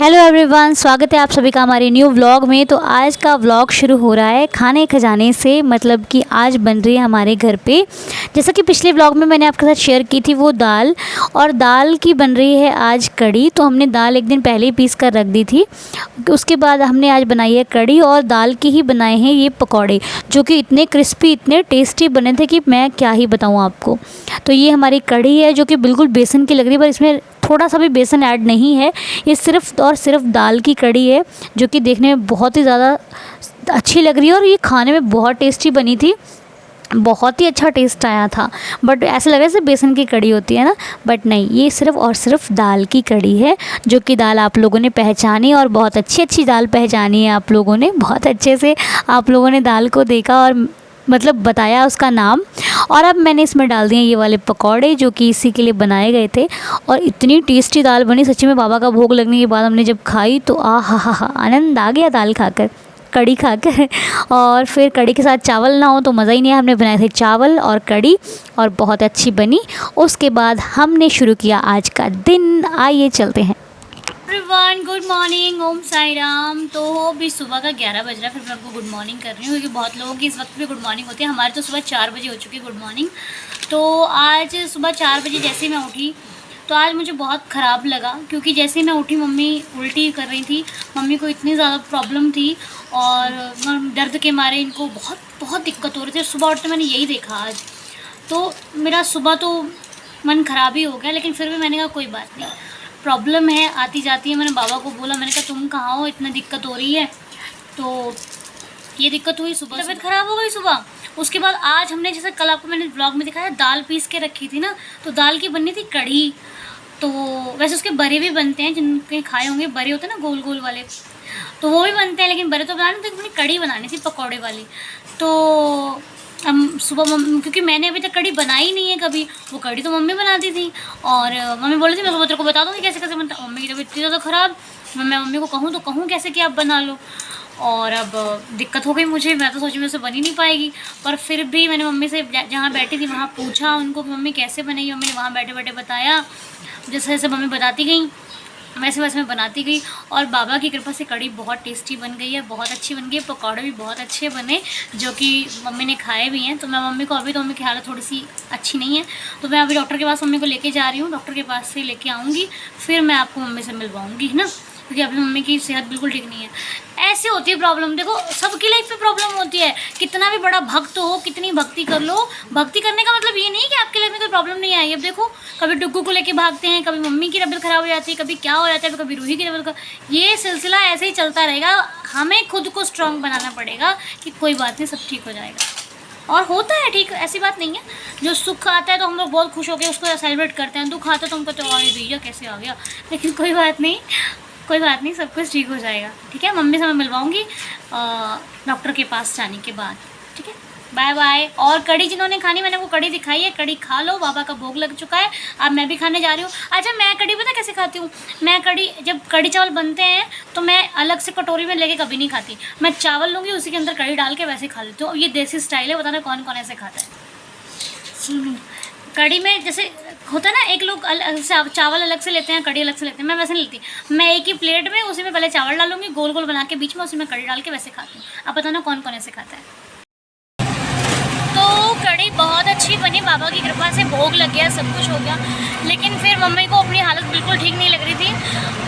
Hello everyone, स्वागत है आप सभी का हमारे न्यू व्लॉग में। तो आज का व्लॉग शुरू हो रहा है खाने खजाने से, मतलब कि आज बन रही है हमारे घर पे, जैसा कि पिछले व्लॉग में मैंने आपके साथ शेयर की थी वो दाल, और दाल की बन रही है आज कड़ी। तो हमने दाल एक दिन पहले ही पीस कर रख दी थी, उसके बाद हमने आज बनाई है कड़ी, और दाल की ही बनाए हैं ये पकौड़े, जो कि इतने क्रिस्पी इतने टेस्टी बने थे कि मैं क्या ही बताऊँ आपको। तो ये हमारी कड़ी है जो कि बिल्कुल बेसन की लग रही है, पर इसमें थोड़ा सा भी बेसन ऐड नहीं है, ये सिर्फ और सिर्फ दाल की कड़ी है, जो कि देखने में बहुत ही ज़्यादा अच्छी लग रही है और ये खाने में बहुत टेस्टी बनी थी। बहुत ही अच्छा टेस्ट आया था, बट ऐसा लग रहा है जैसे बेसन की कड़ी होती है ना, बट नहीं, ये सिर्फ और सिर्फ दाल की कड़ी है, जो कि दाल आप लोगों ने पहचानी, और बहुत अच्छी अच्छी दाल पहचानी है आप लोगों ने, बहुत अच्छे से आप लोगों ने दाल को देखा और मतलब बताया उसका नाम। और अब मैंने इसमें डाल दिए ये वाले पकौड़े, जो कि इसी के लिए बनाए गए थे, और इतनी टेस्टी दाल बनी सच्ची में। बाबा का भोग लगने के बाद हमने जब खाई तो हा आनंद आ गया दाल खाकर, कड़ी खाकर। और फिर कड़ी के साथ चावल ना हो तो मज़ा ही नहीं है। हमने बनाए थे चावल और कड़ी, और बहुत अच्छी बनी। उसके बाद हमने शुरू किया आज का दिन। आइए चलते हैं। एवरीवन, गुड मॉर्निंग, ओम साई राम। तो अभी सुबह का 11 बज रहा है, फिर मैं आपको गुड मॉर्निंग कर रही हूँ, क्योंकि बहुत लोगों की इस वक्त पे गुड मॉर्निंग होती है। हमारे तो सुबह 4 बजे हो चुकी है गुड मॉर्निंग। तो आज सुबह 4 बजे जैसे ही मैं उठी तो आज मुझे बहुत ख़राब लगा, क्योंकि जैसे ही मैं उठी मम्मी उल्टी कर रही थी। मम्मी को इतनी ज़्यादा प्रॉब्लम थी और दर्द के मारे इनको बहुत बहुत दिक्कत हो रही थी। सुबह उठते मैंने यही देखा आज, तो मेरा सुबह तो मन ख़राब ही हो गया, लेकिन फिर भी मैंने कहा कोई बात नहीं, प्रॉब्लम है आती जाती है। मैंने बाबा को बोला, मैंने कहा तुम कहाँ हो, इतना दिक्कत हो रही है। तो ये दिक्कत हुई, सुबह तबीयत ख़राब हो गई सुबह। उसके बाद आज हमने, जैसे कल आपको मैंने ब्लॉग में दिखाया, दाल पीस के रखी थी ना, तो दाल की बननी थी कढ़ी। तो वैसे उसके बड़े भी बनते हैं, जिनके खाए होंगे, बड़े होते हैं ना गोल गोल वाले, तो वो भी बनते हैं, लेकिन बड़े तो बनाने थे, कढ़ी बनानी थी पकौड़े वाली। तो हम सुबह क्योंकि मैंने अभी तक कढ़ी बनाई नहीं है कभी, वो कढ़ी तो मम्मी बनाती थी, और मम्मी बोली थी मैं सुबह तेरे को बता दूँगी कैसे कैसे बनता। मम्मी की तबीयत इतनी ज़्यादा ख़राब, मैं मम्मी को कहूँ तो कहूँ कैसे कि आप बना लो, और अब दिक्कत हो गई मुझे। मैं तो सोची मुझसे बन ही नहीं पाएगी, पर फिर भी मैंने मम्मी से जहाँ बैठी थी वहाँ पूछा उनको मम्मी कैसे बनेगी। मम्मी ने वहाँ बैठे बैठे बताया, जैसे जैसे मम्मी बताती गई वैसे वैसे मैं बनाती गई, और बाबा की कृपा से कढ़ी बहुत टेस्टी बन गई है, बहुत अच्छी बन गई है। पकौड़े भी बहुत अच्छे बने, जो कि मम्मी ने खाए भी हैं। तो मैं मम्मी को, अभी तो मम्मी की हालत थोड़ी सी अच्छी नहीं है, तो मैं अभी डॉक्टर के पास मम्मी को लेके जा रही हूँ। डॉक्टर के पास से लेके आऊँगी, फिर मैं आपको मम्मी से मिलवाऊँगी, है ना, क्योंकि अभी मम्मी की सेहत बिल्कुल ठीक नहीं है। ऐसे होती है प्रॉब्लम, देखो सबकी लाइफ में प्रॉब्लम होती है। कितना भी बड़ा भक्त हो, कितनी भक्ति कर लो, भक्ति करने का मतलब ये नहीं कि आपकी लाइफ में कोई प्रॉब्लम नहीं आएगी। अब देखो, कभी डुग्गू को लेके भागते हैं, कभी मम्मी की तबीयत ख़राब हो जाती है, कभी क्या हो जाता है, कभी रूही की तबीयत का, ये सिलसिला ऐसे ही चलता रहेगा। हमें खुद को स्ट्रॉन्ग बनाना पड़ेगा कि कोई बात नहीं, सब ठीक हो जाएगा। और होता है ठीक, ऐसी बात नहीं है। जो सुख आता है तो हम लोग बहुत खुश होकर उसको सेलिब्रेट करते हैं, दुख आता है तो हम कहते हैं अरे भैया कैसे आ गया, लेकिन कोई बात नहीं, कोई बात नहीं, सब कुछ ठीक हो जाएगा। ठीक है, मम्मी से मैं मिलवाऊँगी डॉक्टर के पास जाने के बाद। ठीक है, बाय बाय। और कड़ी जिन्होंने खानी, मैंने वो कड़ी दिखाई है, कड़ी खा लो, बाबा का भोग लग चुका है, अब मैं भी खाने जा रही हूँ। अच्छा, मैं कड़ी पता कैसे खाती हूँ, मैं कड़ी, जब कड़ी चावल बनते हैं तो मैं अलग से कटोरी में लेके कभी नहीं खाती। मैं चावल लूँगी, उसी के अंदर कड़ी डाल के वैसे खा लेती हूँ। ये देसी स्टाइल है, बताना कौन कौन ऐसे खाता है। कड़ी में जैसे होता है ना, एक लोग चावल अलग से लेते हैं, कड़ी अलग से लेते हैं, मैं वैसे नहीं लेती। मैं एक ही प्लेट में उसी में पहले चावल डालूंगी, गोल गोल बना के बीच में उसी में कड़ी डाल के वैसे खाती हूँ। आप बताना कौन कौन ऐसे खाता है। तो कड़ी बहुत अच्छी बनी, बाबा की कृपा से भोग लग गया, सब कुछ हो गया, लेकिन फिर मम्मी को अपनी हालत बिल्कुल ठीक नहीं लग रही थी।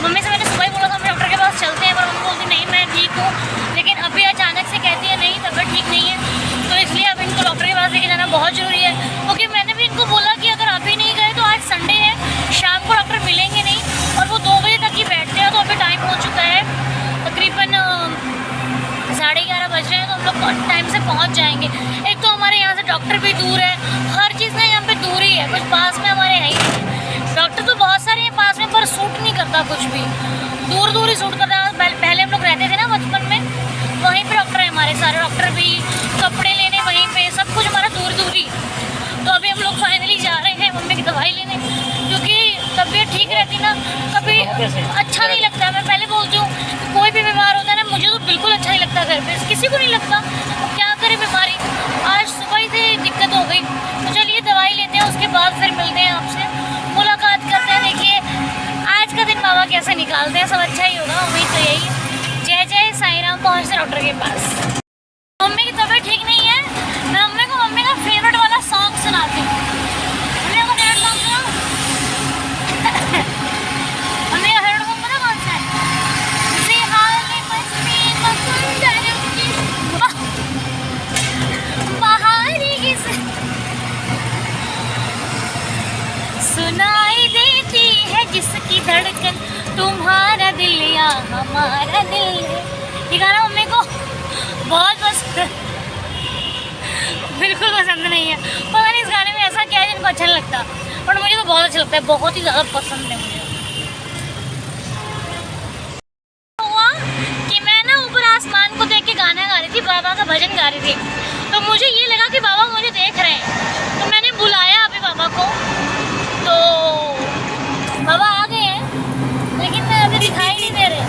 मम्मी से मैंने सुबह ही बोला था हम डॉक्टर के पास चलते हैं, पर मम्मी बोलती नहीं मैं ठीक हूँ, लेकिन अभी अचानक से कहती है नहीं तबीयत ठीक नहीं है। तो इसलिए अब इनको डॉक्टर के पास लेके जाना बहुत ज़रूरी है, क्योंकि मैंने भी इनको बोला कि अगर अभी नहीं गए तो आज संडे है, शाम को डॉक्टर मिलेंगे नहीं, और वो 2 बजे तक ही बैठते हैं। तो अभी टाइम हो चुका है तकरीबन 11:30 बज रहे हैं, तो हम लोग टाइम से पहुंच जाएंगे। एक तो हमारे यहाँ से डॉक्टर भी दूर है, हर चीज़ ना यहाँ पे दूर ही है, कुछ पास में हमारे है ही नहीं। डॉक्टर तो बहुत सारे हैं पास में, पर सूट नहीं करता, कुछ भी दूर दूर ही सूट करता है। पहले हम लोग रहते थे ना बचपन में, वहीं पर डॉक्टर है हमारे सारे, डॉक्टर भी, कपड़े लेने वहीं पर, सब कुछ हमारा दूर दूर ही। तो अभी हम लोग फाइनली जा रहे हैं मम्मी की दवाई लेने, क्योंकि तबीयत ठीक रहती ना कभी अच्छा नहीं लगता। मैं पहले बोलती हूँ कि कोई भी बीमार होता है ना, मुझे तो बिल्कुल अच्छा नहीं लगता, घर पे किसी को नहीं लगता, क्या करे बीमारी। आज सुबह ही से दिक्कत हो गई, तो चलिए दवाई लेते हैं, उसके बाद फिर मिलते हैं आपसे, मुलाकात करते हैं। देखिए आज का दिन बाबा कैसे से निकालते हैं, सब अच्छा ही होगा, उम्मीद तो यही है। जय जय साईं राम। पहुँचते डॉक्टर के पास। मम्मी की तबीयत ठीक नहीं है, मैं मम्मी का फेवरेट वाला सॉन्ग सुनाती हूँ। मम्मी का फेवरेट सॉन्ग सुनाओ। मम्मी का फेवरेट सॉन्ग पता कौन सा है? सुनाई देती है जिसकी धड़कन, तुम्हारा दिल या हमारा दिल है। ये गाना मम्मी को बहुत पसंद, बिल्कुल पसंद नहीं है। पता नहीं इस गाने में ऐसा क्या है जिनको अच्छा नहीं लगता, पर मुझे तो बहुत अच्छा लगता है, बहुत ही ज़्यादा पसंद है मुझे। हुआ कि मैं ना ऊपर आसमान को देख के गाना गा रही थी, बाबा का भजन गा रही थी, तो मुझे ये लगा कि बाबा मुझे देख रहे हैं, तो मैंने बुलाया अभी बाबा को, तो बाबा आ गए हैं, लेकिन अभी दिखाई नहीं दे रहे।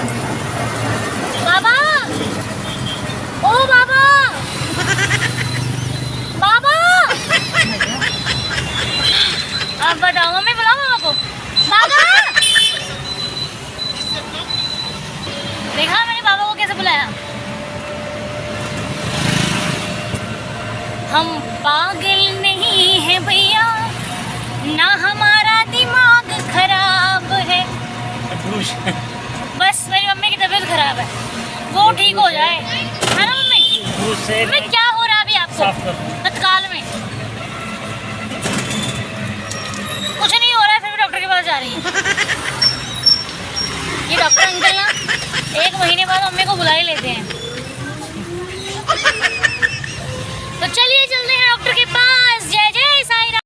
बाबा, ओ बाबा, बाबा, अब बताओ, मम्मी बुलाओ बाबा को। बाबा, देखा मैंने बाबा को कैसे बुलाया। हम पागल नहीं हैं भैया, ना हमारा दिमाग खराब है, बस मेरी मम्मी की तबीयत खराब है, वो ठीक हो जाए, है ना मम्मी? मम्मी क्या हो रहा है अभी आपको तत्काल में? कुछ नहीं हो रहा है, फिर भी डॉक्टर के पास जा रही है। ये डॉक्टर अंकल ना 1 महीने बाद मम्मी को बुला ही लेते हैं। तो चलिए चलते हैं डॉक्टर के पास। जय जय साईं राम।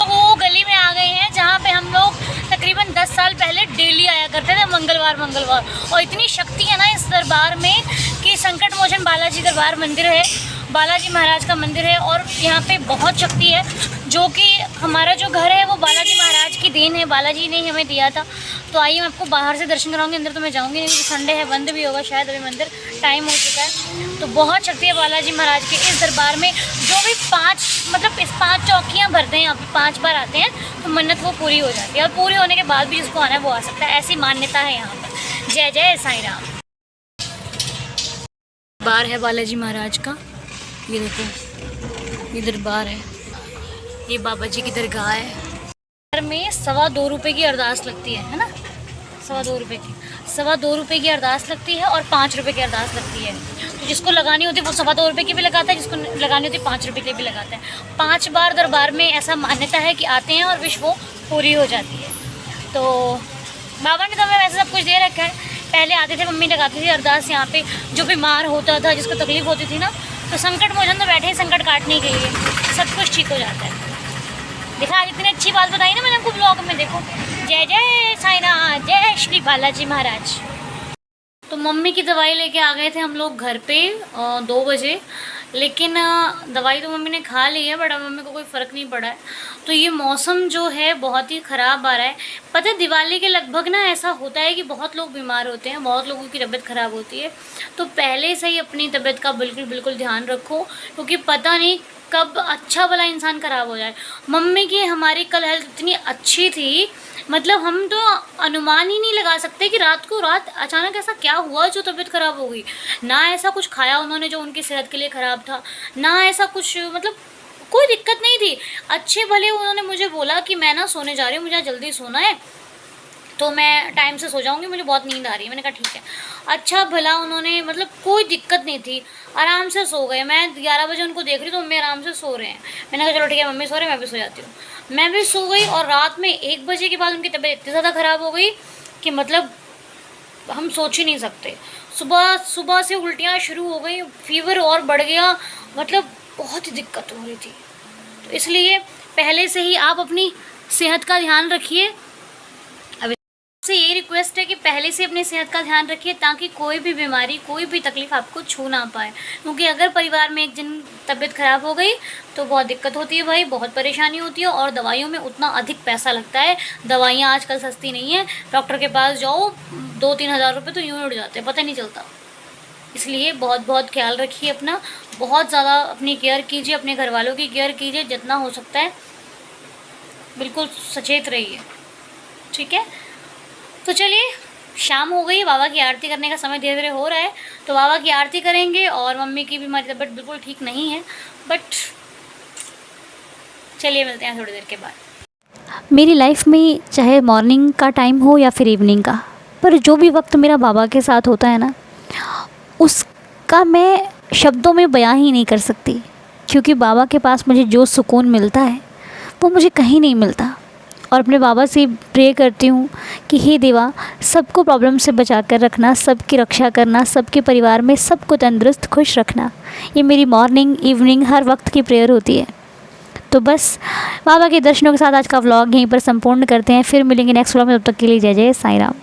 वो गली में आ गए हैं जहाँ पे हम लोग तकरीबन 10 साल पहले डेली आया करते थे, मंगलवार। और इतनी शक्ति है ना इस दरबार में कि संकट मोचन बालाजी दरबार मंदिर है, बालाजी महाराज का मंदिर है, और यहाँ पे बहुत शक्ति है, जो कि हमारा जो घर है वो बालाजी महाराज की देन है, बालाजी ने ही हमें दिया था। तो आइए मैं आपको बाहर से दर्शन कराऊंगी, अंदर तो मैं जाऊंगी नहीं, क्योंकि संडे है, बंद भी होगा शायद अभी मंदिर, टाइम हो चुका है। तो बहुत शक्ति है बालाजी महाराज के इस दरबार में। जो भी 5 चौकियाँ भरते हैं यहाँ पे, 5 बार आते हैं तो मन्नत वो पूरी हो जाती है, और पूरी होने के बाद भी जिसको आना है वो आ सकता है, ऐसी मान्यता है यहाँ पर। जय जय साईं राम। दरबार है बालाजी महाराज का, ये देखो, ये दरबार है, ये बाबा जी की दरगाह है। घर में 2.25 रुपये की अरदास लगती है ना, 2.25 रुपये की, 2.25 रुपये की अरदास लगती है, और 5 रुपये की अरदास लगती है। तो जिसको लगानी होती है वो 2.25 रुपये की भी लगाता है, जिसको लगानी होती है 5 रुपये की भी लगाता है। 5 बार दरबार में ऐसा मान्यता है कि आते हैं और विश वो पूरी हो जाती है। तो बाबा ने तो हमें वैसे सब कुछ दे रखा है। पहले आते थे, मम्मी लगाती थी अरदास यहाँ पे, जो बीमार होता था, जिसको तकलीफ होती थी ना, तो संकट मोचन तो बैठे ही संकट काटने के लिए, सब कुछ ठीक हो जाता है। देखा, आज इतनी अच्छी बात बताई ना मैंने आपको ब्लॉग में। देखो, जय जय साईं राम, जय श्री बालाजी महाराज। तो मम्मी की दवाई लेके आ गए थे हम लोग घर पे 2 बजे, लेकिन दवाई तो मम्मी ने खा ली है, बट अब मम्मी को कोई फ़र्क नहीं पड़ा है। तो ये मौसम जो है बहुत ही ख़राब आ रहा है। पता है, दिवाली के लगभग ना ऐसा होता है कि बहुत लोग बीमार होते हैं, बहुत लोगों की तबीयत ख़राब होती है। तो पहले से ही अपनी तबीयत का बिल्कुल ध्यान रखो, क्योंकि पता नहीं कब अच्छा भला इंसान ख़राब हो जाए। मम्मी की हमारी कल हेल्थ इतनी अच्छी थी, मतलब हम तो अनुमान ही नहीं लगा सकते कि रात अचानक ऐसा क्या हुआ जो तबीयत ख़राब हो गई। ना ऐसा कुछ खाया उन्होंने जो उनकी सेहत के लिए ख़राब था, ना ऐसा कुछ, मतलब कोई दिक्कत नहीं थी। अच्छे भले उन्होंने मुझे बोला कि मैं ना सोने जा रही हूँ, मुझे जल्दी सोना है, तो मैं टाइम से सो जाऊँगी, मुझे बहुत नींद आ रही है। मैंने कहा ठीक है। अच्छा भला उन्होंने, मतलब कोई दिक्कत नहीं थी, आराम से सो गए। मैं 11 बजे उनको देख रही तो मम्मी आराम से सो रहे हैं। मैंने कहा चलो ठीक है, मम्मी सो रहे हैं, मैं भी सो जाती हूँ। मैं भी सो गई, और रात में 1 बजे के बाद उनकी तबीयत इतनी ज़्यादा ख़राब हो गई कि मतलब हम सोच ही नहीं सकते। सुबह से उल्टियाँ शुरू हो गई, फीवर और बढ़ गया, मतलब बहुत ही दिक्कत हो रही थी। तो इसलिए पहले से ही आप अपनी सेहत का ध्यान रखिए। अब से ये रिक्वेस्ट है कि पहले से अपनी सेहत का ध्यान रखिए, ताकि कोई भी बीमारी, कोई भी तकलीफ़ आपको छू ना पाए। क्योंकि अगर परिवार में एक दिन तबीयत ख़राब हो गई तो बहुत दिक्कत होती है भाई, बहुत परेशानी होती है, और दवाइयों में उतना अधिक पैसा लगता है। दवाइयाँ आजकल सस्ती नहीं है, डॉक्टर के पास जाओ 2-3 हज़ार रुपये तो यूँ उड़ जाते हैं, पता नहीं चलता। इसलिए बहुत ख्याल रखिए अपना, बहुत ज़्यादा अपनी केयर कीजिए, अपने घर वालों की केयर कीजिए, जितना हो सकता है बिल्कुल सचेत रहिए, ठीक है। तो चलिए शाम हो गई है, बाबा की आरती करने का समय धीरे धीरे हो रहा है, तो बाबा की आरती करेंगे। और मम्मी की भी हमारी तबीयत बिल्कुल ठीक नहीं है, बट चलिए मिलते हैं थोड़ी देर के बाद। मेरी लाइफ में चाहे मॉर्निंग का टाइम हो या फिर इवनिंग का, पर जो भी वक्त मेरा बाबा के साथ होता है ना, उसका मैं शब्दों में बयां ही नहीं कर सकती। क्योंकि बाबा के पास मुझे जो सुकून मिलता है वो मुझे कहीं नहीं मिलता। और अपने बाबा से प्रे करती हूँ कि हे देवा, सबको प्रॉब्लम से बचा कर रखना, सबकी रक्षा करना, सबके परिवार में सबको तंदुरुस्त खुश रखना। ये मेरी मॉर्निंग इवनिंग हर वक्त की प्रेयर होती है। तो बस बाबा के दर्शनों के साथ आज का व्लॉग यहीं पर संपूर्ण करते हैं। फिर मिलेंगे नेक्स्ट व्लॉग में, तब तक के लिए जय जय साईं राम।